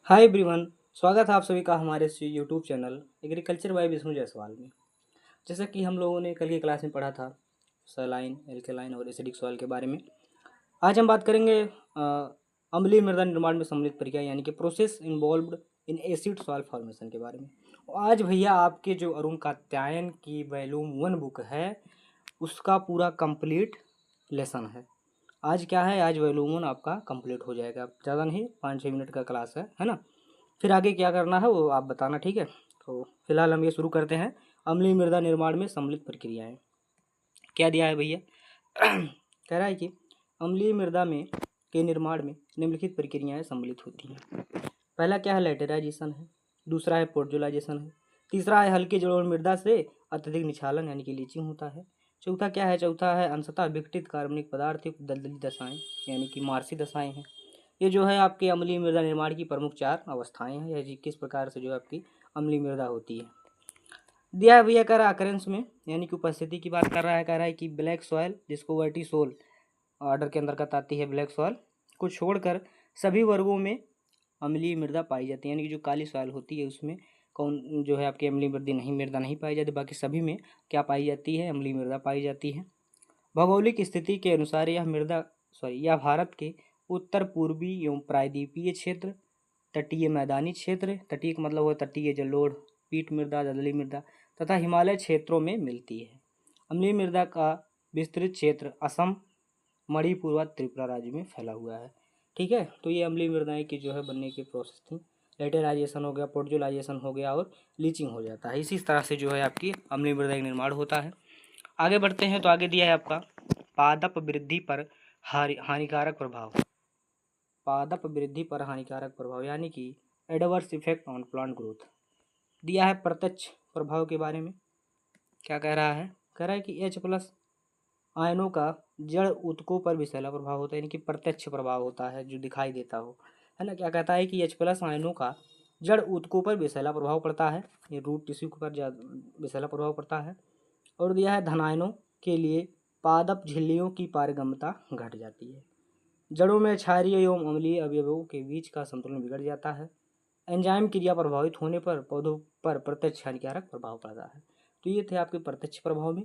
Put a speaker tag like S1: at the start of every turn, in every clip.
S1: Hi everyone. स्वागत है आप सभी का हमारे इस YouTube channel agriculture by Vishnu Jaiswal में। जैसा कि हम लोगों ने कल की क्लास में पढ़ा था सलाइन, एल्केलाइन और एसिडिक सॉइल के बारे में। आज हम बात करेंगे अम्लीय मृदा निर्माण में सम्मिलित प्रक्रिया यानी कि process involved in acid soil formation के बारे में। और आज भैया आपके जो अरुण कात्यायन की वॉल्यूम 1 बुक है उसका पूरा कंप्लीट लेसन है। आज क्या है, आज वॉल्यूम 1 आपका कंप्लीट हो जाएगा। ज़्यादा नहीं, 5-6 मिनट का क्लास है ना। फिर आगे क्या करना है वो आप बताना, ठीक है। तो फिलहाल हम ये शुरू करते हैं। अम्लीय मृदा निर्माण में सम्मिलित प्रक्रियाएं। क्या दिया है भैया? कह रहा है कि अम्लीय मृदा में के निर्माण में निम्नलिखित प्रक्रियाएं सम्मिलित होती हैं। पहला क्या है, लेटराइजेशन है। दूसरा है पोर्जुलाइजेशन है। तीसरा है हल्के जड़ों मृदा से अत्यधिक निछालन यानी कि लीचिंग होता है। चौथा क्या है, चौथा है अंशतः विघटित कार्बनिक पदार्थ युक्त दलदली दशाएं यानी कि मार्सी दशाएं हैं। ये जो है आपके अम्लीय मृदा निर्माण की प्रमुख 4 अवस्थाएं हैं, या किस प्रकार से जो है आपकी अम्लीय मृदा होती है। दिया है भैया, कह रहा है अकरेंस में यानी कि उपस्थिति की बात कर रहा है। कह रहा है कि ब्लैक सॉयल, जिसको वर्टिसोल ऑर्डर के अंतर्गत आती है, ब्लैक सॉयल को छोड़कर सभी वर्गों में अम्लीय मृदा पाई जाती है। यानी कि जो काली सॉयल होती है उसमें कौन जो है आपकी अम्लीय मृदा नहीं पाई जाती, बाकी सभी में क्या पाई जाती है, अम्लीय मृदा पाई जाती है। भौगोलिक स्थिति के अनुसार यह भारत के उत्तर पूर्वी एवं प्रायद्वीपीय क्षेत्र, तटीय मैदानी क्षेत्र, तटीय का मतलब होता है तटीय जलोढ़, पीट मृदा, दलदली मृदा तथा हिमालय क्षेत्रों में मिलती है। अम्लीय मृदा का विस्तृत क्षेत्र असम, मणिपुर व त्रिपुरा राज्य में फैला हुआ है। ठीक है, तो ये अम्लीय मृदाएं की जो है बनने की प्रोसेस थी। लेटराइजेशन हो गया, पोर्जुलाइजेशन हो गया और लीचिंग हो जाता है। इसी तरह से जो है आपकी अम्लीय मृदा का निर्माण होता है। आगे बढ़ते हैं तो आगे दिया है आपका पादप वृद्धि पर हानिकारक प्रभाव। पादप वृद्धि पर हानिकारक प्रभाव यानी कि adverse effect on plant growth. दिया है प्रत्यक्ष प्रभाव के बारे में। क्या कह रहा है, कह रहा है कि H+ आयनों का जड़ ऊतकों पर विषैला प्रभाव होता है, यानी कि प्रत्यक्ष प्रभाव होता है जो दिखाई देता हो, है ना। क्या कहता है कि H+ आयनों का जड़ ऊतकों पर विषैला प्रभाव पड़ता है, ये रूट टिश्यू पर विषैला प्रभाव पड़ता है। और दिया है धनायनों के लिए पादप झिल्लियों की पारगम्यता घट जाती है। जड़ों में क्षारीय एवं अम्लीय अवयवों के बीच का संतुलन बिगड़ जाता है। एंजाइम क्रिया प्रभावित होने पर पौधों पर प्रत्यक्ष हानिकारक प्रभाव पड़ता है। तो ये थे आपके प्रत्यक्ष प्रभाव में।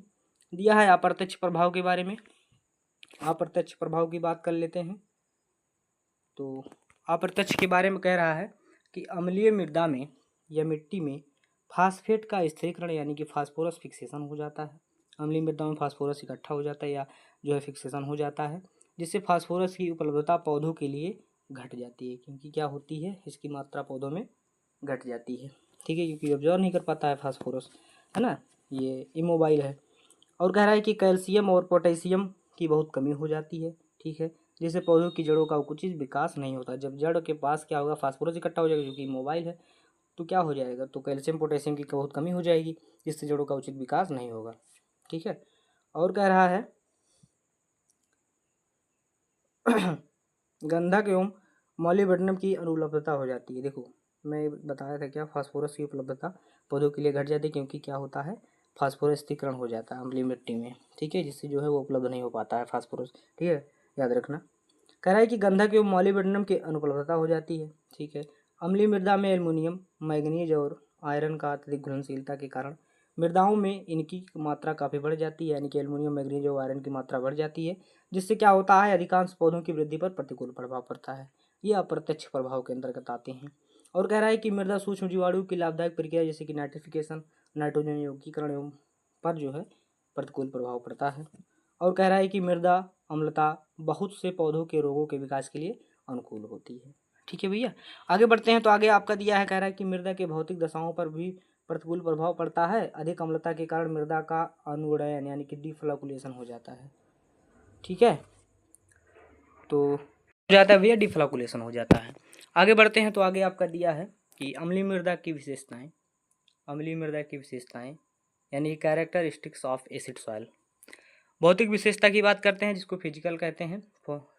S1: दिया है अप्रत्यक्ष प्रभाव के बारे में। अप्रत्यक्ष प्रभाव की बात कर लेते हैं। तो अप्रत्यक्ष के बारे में कह रहा है कि अम्लीय मृदा में या मिट्टी में फास्फेट का स्थिरीकरण यानी कि फास्फोरस फिक्सेशन हो जाता है। अम्लीय मृदा में फास्फोरस इकट्ठा हो जाता है या जो है फिक्सेशन हो जाता है, जिससे फास्फोरस की उपलब्धता पौधों के लिए घट जाती है, क्योंकि क्या होती है, इसकी मात्रा पौधों में घट जाती है। ठीक है, क्योंकि ऑब्जर्व नहीं कर पाता है फास्फोरस, है ना, ये इमोबाइल है। और कह रहा है कि कैल्शियम और पोटेशियम की बहुत कमी हो जाती है। ठीक है, जिससे पौधों की जड़ों का उचित विकास नहीं होता। जब जड़ के पास क्या होगा, फास्फोरस इकट्ठा हो जाएगा, जो कि मोबाइल है, तो क्या हो जाएगा, तो कैल्शियम पोटेशियम की बहुत कमी हो जाएगी, जिससे जड़ों का उचित विकास नहीं होगा। ठीक है, और कह रहा है गंधक एवं मॉलिब्डेनम की अनुपलब्धता हो जाती है। देखो मैं बताया था क्या, फास्फोरस की उपलब्धता पौधों के लिए घट जाती है, क्योंकि क्या होता है, फास्फोरस स्थिरीकरण हो जाता है अम्लीय मिट्टी में। ठीक है, जिससे जो है वो उपलब्ध नहीं हो पाता है फास्फोरस। ठीक है, याद रखना। कह रहा है कि गंधक एवं मॉलिब्डेनम की अनुपलब्धता हो जाती है। ठीक है, अम्लीय मृदा में एल्युमिनियम, मैग्नीज और आयरन का अत्यधिक घुलनशीलता के कारण मृदाओं में इनकी मात्रा काफ़ी बढ़ जाती है, यानी कि एल्युमिनियम, मैग्नीज और आयरन की मात्रा बढ़ जाती है, जिससे क्या होता है, अधिकांश पौधों की वृद्धि पर प्रतिकूल प्रभाव पड़ता है। ये अप्रत्यक्ष प्रभाव के अंतर्गत आते हैं। और कह रहा है कि मृदा सूक्ष्म जीवाणु की लाभदायक प्रक्रिया जैसे कि नाइट्रिफिकेशन, नाइट्रोजन यौगीकरण एवं पर जो है प्रतिकूल प्रभाव पड़ता है। और कह रहा है कि मृदा अम्लता बहुत से पौधों के रोगों के विकास के लिए अनुकूल होती है। ठीक है भैया, आगे बढ़ते हैं तो आगे आपका दिया है, कह रहा है कि मृदा के भौतिक दशाओं पर भी प्रतिकूल प्रभाव पड़ता है। अधिक अम्लता के कारण मृदा का अनुडयन यानी कि डिफ्लकुलेशन हो जाता है। ठीक है, तो हो जाता है भैया, डिफ्लकुलेशन हो जाता है। आगे बढ़ते हैं तो आगे आपका दिया है कि अम्लीय मृदा की विशेषताएं। अम्लीय मृदा की विशेषताएं यानी कैरेक्टरिस्टिक्स ऑफ एसिड सॉइल। भौतिक विशेषता की बात करते हैं, जिसको फिजिकल कहते हैं।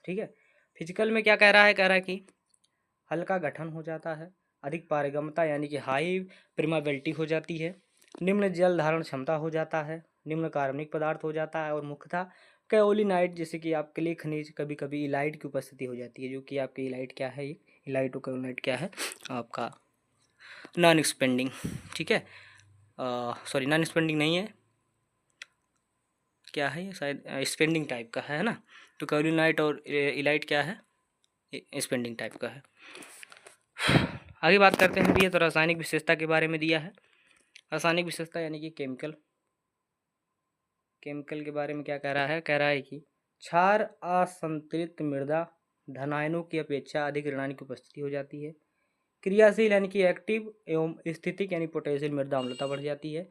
S1: ठीक है, फिजिकल में क्या कह रहा है, कह रहा है कि हल्का गठन हो जाता है, अधिक पारगम्यता यानी कि हाई प्रिमाबिलिटी हो जाती है, निम्न जल धारण क्षमता हो जाता है, निम्न कार्बनिक पदार्थ हो जाता है, और मुख्यतः कैओलिनाइट जैसे कि आपके लिए खनिज, कभी कभी इलाइट की उपस्थिति हो जाती है, जो कि आपके इलाइट क्या है, इलाइट और कैलोनाइट क्या है आपका नॉन एक्सपेंडिंग, ठीक है, सॉरी नॉन एक्सपेंडिंग नहीं है, क्या है ये शायद स्पेंडिंग टाइप का है ना। तो कैलोनाइट और इलाइट क्या है स्पेंडिंग टाइप का है। आगे बात करते हैं भैया, तो रासायनिक विशेषता के बारे में दिया है। रासायनिक विशेषता यानी कि केमिकल के बारे में क्या कह रहा है, कह रहा है कि क्षार असंतृप्त मृदा धनायनों की अपेक्षा अधिक ऋणायन की उपस्थिति हो जाती है। क्रियाशील यानी कि एक्टिव एवं स्थितिक यानी पोटेशियल मृदा अम्लता बढ़ जाती है।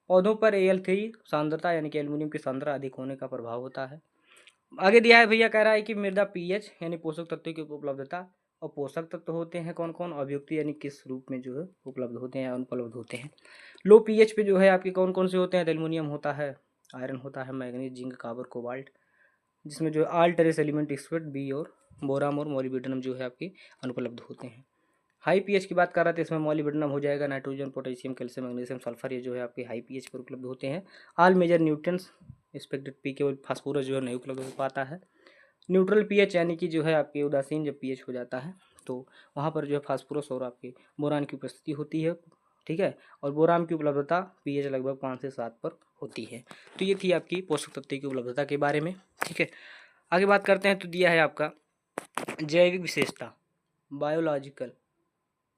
S1: पौधों पर Al3 सांद्रता यानी कि एल्युमिनियम की सांद्रता अधिक होने का प्रभाव होता है। आगे दिया है भैया, कह रहा है कि मृदा पीएच यानी पोषक तत्वों की उपलब्धता, और पोषक तत्व होते हैं कौन कौन, अभियुक्ति यानी किस रूप में जो है उपलब्ध होते हैं या अनुपलब्ध होते हैं। लो पीएच पे जो है आपके कौन कौन से होते हैं, एल्युमिनियम होता है, आयरन होता है, मैग्नीज, जिंक, कॉपर, कोबाल्ट, जिसमें जो आल ट्रेस एलिमेंट एक्सपर्ट बी और बोराम और मोलिब्डेनम जो है आपके अनुपलब्ध होते हैं। हाई पीएच की बात कर रहे थे, इसमें मोलिब्डेनम हो जाएगा, nitrogen, potassium, calcium, magnesium, sulphur, ये जो है आपके हाई पीएच पर उपलब्ध होते हैं। All major nutrients expected P, केवल फास्फोरस जो है नहीं उपलब्ध हो पाता है। न्यूट्रल पीएच यानी कि जो है आपके उदासीन जब पीएच हो जाता है तो वहाँ पर जो है फास्फोरस और आपके बोरान की उपस्थिति होती है, ठीक है, और बोरान की उपलब्धता पीएच लगभग 5 से 7 पर होती है। तो ये थी आपकी पोषक तत्व की उपलब्धता के बारे में, ठीक है। आगे बात करते हैं, तो दिया है आपका जैविक विशेषता, बायोलॉजिकल।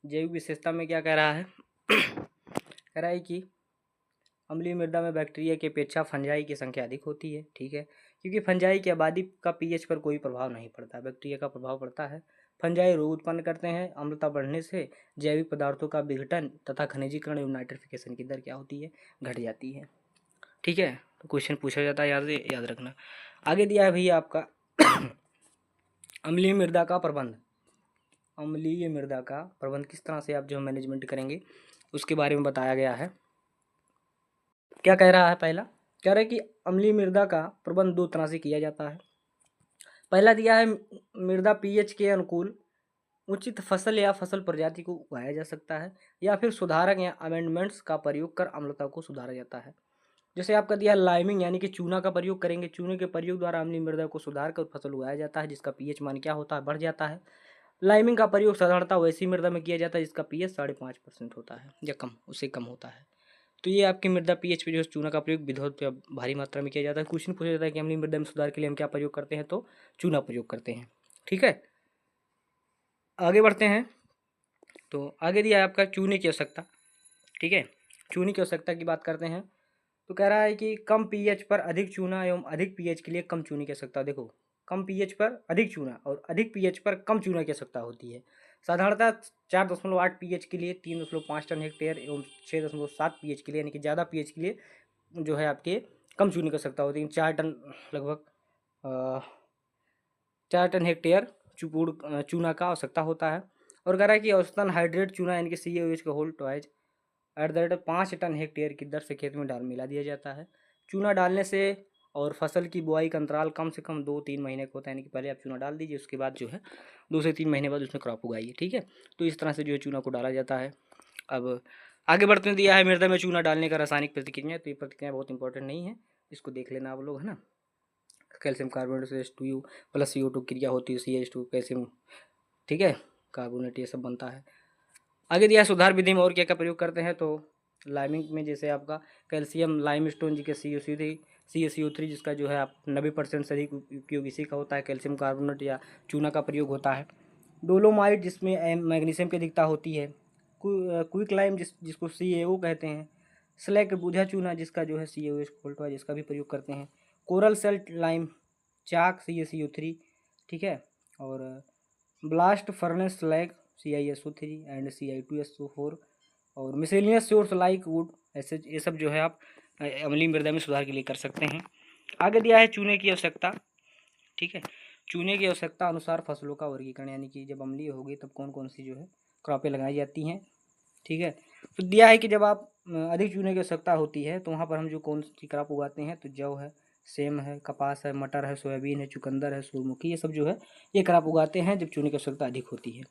S1: जैविक विशेषता में क्या कह रहा है कह रहा है कि अम्लीय मृदा में बैक्टीरिया की अपेक्षा फंजाई की संख्या अधिक होती है, ठीक है, क्योंकि फंजाई की आबादी का पीएच पर कोई प्रभाव नहीं पड़ता, बैक्टीरिया का प्रभाव पड़ता है। फंजाई रोग उत्पन्न करते हैं, अम्लता बढ़ने से जैविक पदार्थों का विघटन तथा खनिजीकरण एवं नाइट्रिफिकेशन की दर क्या होती है, घट जाती है, ठीक है। तो क्वेश्चन पूछा जाता है, याद रखना। आगे दिया है भैया आपका अम्लीय मृदा का प्रबंध। अम्लीय मृदा का प्रबंध किस तरह से आप जो मैनेजमेंट करेंगे उसके बारे में बताया गया है। क्या कह रहा है, पहला कह रहा है कि अम्लीय मृदा का प्रबंध 2 तरह से किया जाता है। पहला दिया है मृदा पीएच के अनुकूल उचित फसल या फसल प्रजाति को उगाया जा सकता है, या फिर सुधारक या अमेंडमेंट्स का प्रयोग कर अम्लता को सुधारा जाता है। जैसे आपका दिया लाइमिंग यानी कि चूना का प्रयोग करेंगे, चूने के प्रयोग द्वारा अम्लीय मृदा को सुधार कर फसल उगाया जाता है, जिसका पीएच मान क्या होता है, बढ़ जाता है। लाइमिंग का प्रयोग साधारणतः वैसी मृदा में किया जाता है जिसका पीएच 5.5% होता है या कम, उससे कम होता है। तो ये आपकी मृदा पीएच पे जो है चूना का प्रयोग विधुत या भारी मात्रा में किया जाता है। क्वेश्चन पूछा जाता है कि अम्लीय मृदा में सुधार के लिए हम क्या प्रयोग करते हैं, तो चूना प्रयोग करते हैं, ठीक है। आगे बढ़ते हैं, तो आगे दिया है आपका चूने की आवश्यकता, ठीक है। चूने की आवश्यकता की बात करते हैं, तो कह रहा है कि कम पीएच पर अधिक चूना एवं अधिक पीएच के लिए कम चूने की आवश्यकता। देखो, कम पीएच पर अधिक चूना और अधिक पीएच पर कम चूना की आवश्यकता होती है। साधारणतः 4.8 पीएच के लिए 3.5 टन हेक्टेयर एवं 6.7 पीएच के लिए यानी कि ज़्यादा पीएच के लिए जो है आपके कम चूने की आवश्यकता होती है। 4 टन लगभग 4 टन हेक्टेयर चूना का आवश्यकता होता है। और कह रहा है कि औसतन हाइड्रेट चूना यानी कि CaOH का whole twice at the rate 5 tonne hectare की दर से खेत में मिला दिया जाता है। चूना डालने से और फसल की बुआई का अंतराल कम से कम 2-3 महीने का होता है, यानी कि पहले आप चूना डाल दीजिए, उसके बाद जो है 2 से 3 महीने बाद उसमें क्रॉप उगाइए, ठीक है। तो इस तरह से जो है चूना को डाला जाता है। अब आगे बढ़ते दिया है मृदा में चूना डालने का रासायनिक प्रतिक्रिया। तो ये प्रतिक्रिया बहुत इंपॉर्टेंट नहीं है, इसको देख लेना आप लोग, है ना। कैल्शियम कार्बोनेट से H2U प्लस CO2 क्रिया होती है, CH2 कैल्शियम, ठीक है, कार्बोनेट, ये सब बनता है। आगे दिया सुधार विधि में और क्या क्या प्रयोग करते हैं, तो लाइमिंग में जैसे आपका कैल्शियम लाइम स्टोन जी के CaCO3 जिसका जो है आप 90% से अधिक उपयोग इसी का होता है। कैल्शियम कार्बोनेट या चूना का प्रयोग होता है। डोलोमाइट जिसमें मैग्नीशियम की अधिकता होती है। क्विक लाइम जिसको CaO कहते हैं। स्लैक बुझा चूना जिसका जो है CaOH फोल्ट है, जिसका भी प्रयोग करते हैं। कोरल सेल्ट लाइम, चाक CaCO3, ठीक है, और blast furnace slag CiSO3 and Ci2SO4, और मिसेलियस सोर्स लाइक वुड, ऐसे ये सब जो है आप अम्लीय मृदा में सुधार के लिए कर सकते हैं। आगे दिया है चूने की आवश्यकता, ठीक है। चूने की आवश्यकता अनुसार फसलों का वर्गीकरण, यानी कि जब अम्लीय होगी तब कौन कौन सी जो है क्रॉपें लगाई जाती हैं, ठीक है। तो दिया है कि जब आप अधिक चूने की आवश्यकता होती है तो वहाँ पर हम जो कौन सी क्रॉप उगाते हैं, तो जौ है, सेम है, कपास है, मटर है, सोयाबीन है, चुकंदर है, सूरजमुखी, ये सब जो है ये क्रॉप उगाते हैं जब चूने की आवश्यकता अधिक होती है।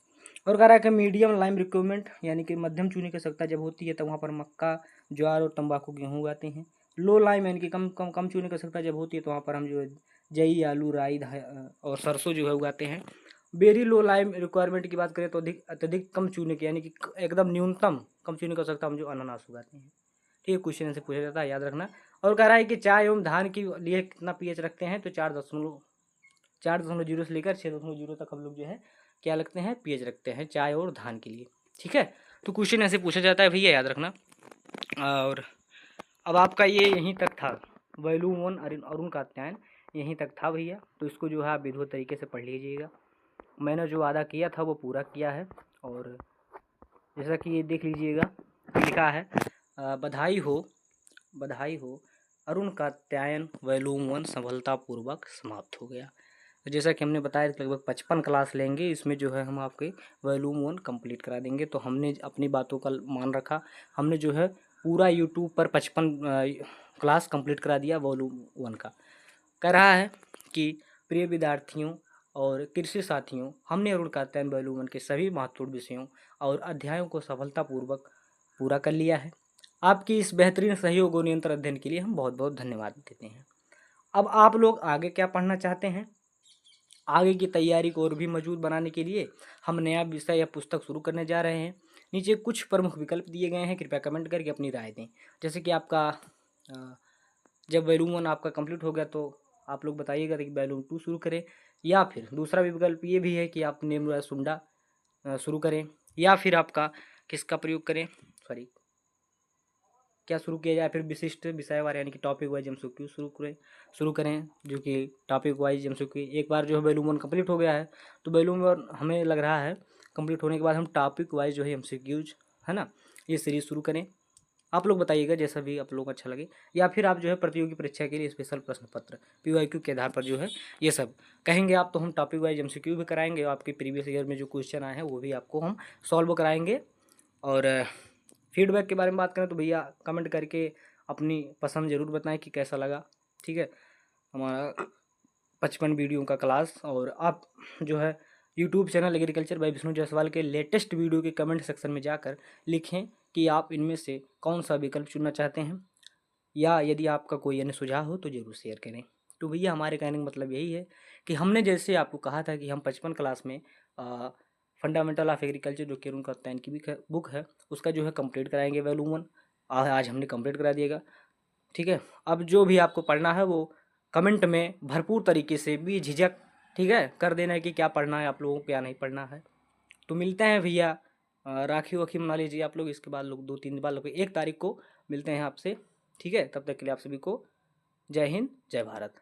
S1: और कह रहा है कि मीडियम लाइम रिक्वायरमेंट यानी कि मध्यम चूने की आवश्यकता जब होती है तब वहाँ पर मक्का, ज्वार और तंबाकू, गेहूँ उगाते हैं। लो लाइम यानी कि कम चूने की आवश्यकता जब होती है तो वहाँ पर हम जो है जई, आलू, राई और सरसों जो है उगाते हैं। वेरी लो लाइम रिक्वायरमेंट की बात करें तो अत्यधिक कम चूने की, यानी कि एकदम न्यूनतम कम चूने का सकता हम जो अनानास उगाते हैं। ठीक है, क्वेश्चन ऐसे पूछा जाता है, याद रखना। और कह रहा है कि चाय एवं धान के लिए कितना पीएच रखते हैं, तो 4.0 से लेकर 6.0 तक हम लोग जो है क्या लगते हैं, पीएच रखते हैं चाय और धान के लिए। ठीक है, तो क्वेश्चन ऐसे पूछा जाता है भैया, याद रखना। और अब आपका ये यहीं तक था, वैल्यूम वन अरुण का अध्ययन यहीं तक था भैया। तो इसको जो है आप विधिवत तरीके से पढ़ लीजिएगा। मैंने जो वादा किया था वो पूरा किया है। और जैसा कि ये देख लीजिएगा, लिखा है बधाई हो अरुण का अध्ययन वॉल्यूम 1 सफलतापूर्वक समाप्त हो गया। तो जैसा कि हमने बताया लगभग 55 क्लास लेंगे, इसमें जो है हम आपके वॉल्यूम 1 कंप्लीट करा देंगे। तो हमने अपनी बातों का मान रखा, हमने जो है पूरा यूट्यूब पर 55 क्लास कंप्लीट करा दिया वॉल्यूम 1 का। कह रहा है कि प्रिय विद्यार्थियों और कृषि साथियों, हमने अरुण का अध्ययन वॉल्यूम 1 के सभी महत्वपूर्ण विषयों और अध्यायों को सफलतापूर्वक पूरा कर लिया है। आपकी इस बेहतरीन सहयोग और निरंतर अध्ययन के लिए हम बहुत बहुत धन्यवाद देते हैं। अब आप लोग आगे क्या पढ़ना चाहते हैं, आगे की तैयारी को और भी मजबूत बनाने के लिए हम नया विषय या पुस्तक शुरू करने जा रहे हैं। नीचे कुछ प्रमुख विकल्प दिए गए हैं, कृपया कमेंट करके अपनी राय दें। जैसे कि आपका जब वॉल्यूम 1 आपका कंप्लीट हो गया तो आप लोग बताइएगा कि वॉल्यूम 2 शुरू करें, या फिर दूसरा विकल्प ये भी है कि आप नेम सुंडा शुरू करें, या फिर आपका किसका प्रयोग करें, सॉरी क्या शुरू किया जाए, फिर विशिष्ट विषयवार यानी कि टॉपिक वाइज एमसीक्यू शुरू करें, जो कि टॉपिक वाइज एमसीक्यू। एक बार जो है वॉल्यूम 1 कंप्लीट हो गया है, तो वॉल्यूम 1 हमें लग रहा है कंप्लीट होने के बाद हम टॉपिक वाइज जो है एमसीक्यूज है ना, ये सीरीज शुरू करें। आप लोग बताइएगा जैसा भी आप लोग अच्छा लगे, या फिर आप जो है प्रतियोगी परीक्षा के लिए स्पेशल प्रश्न पत्र PYQ के आधार पर जो है ये सब कहेंगे आप, तो हम टॉपिक वाइज एमसीक्यू भी कराएंगे और आपके प्रीवियस ईयर में जो क्वेश्चन आए हैं वो भी आपको हम सॉल्व कराएंगे। और फीडबैक के बारे में बात करें तो भैया कमेंट करके अपनी पसंद ज़रूर बताएं कि कैसा लगा। ठीक है, हमारा 55 वीडियो का क्लास। और आप जो है YouTube channel agriculture by Vishnu Jaiswal के लेटेस्ट वीडियो के कमेंट सेक्शन में जाकर लिखें कि आप इनमें से कौन सा विकल्प चुनना चाहते हैं, या यदि आपका कोई अन्य सुझाव हो तो ज़रूर शेयर करें। तो भैया हमारे कहने का मतलब यही है कि हमने जैसे आपको कहा था कि हम 55 क्लास में फंडामेंटल ऑफ एग्रीकल्चर जो कि अरुण कत्यायन की बुक है उसका जो है कंप्लीट कराएंगे वॉल्यूम 1। आज हमने कंप्लीट करा दिएगा। ठीक है, अब जो भी आपको पढ़ना है वो कमेंट में भरपूर तरीके से भी झिझक ठीक है कर देना है कि क्या पढ़ना है आप लोगों को, क्या नहीं पढ़ना है। तो मिलते हैं भैया, राखी वाखी मना लीजिए आप लोग, इसके बाद लोग 2-3 बार लोग 1 तारीख को मिलते हैं आपसे। ठीक है, तब तक के लिए आप सभी को जय हिंद, जय भारत।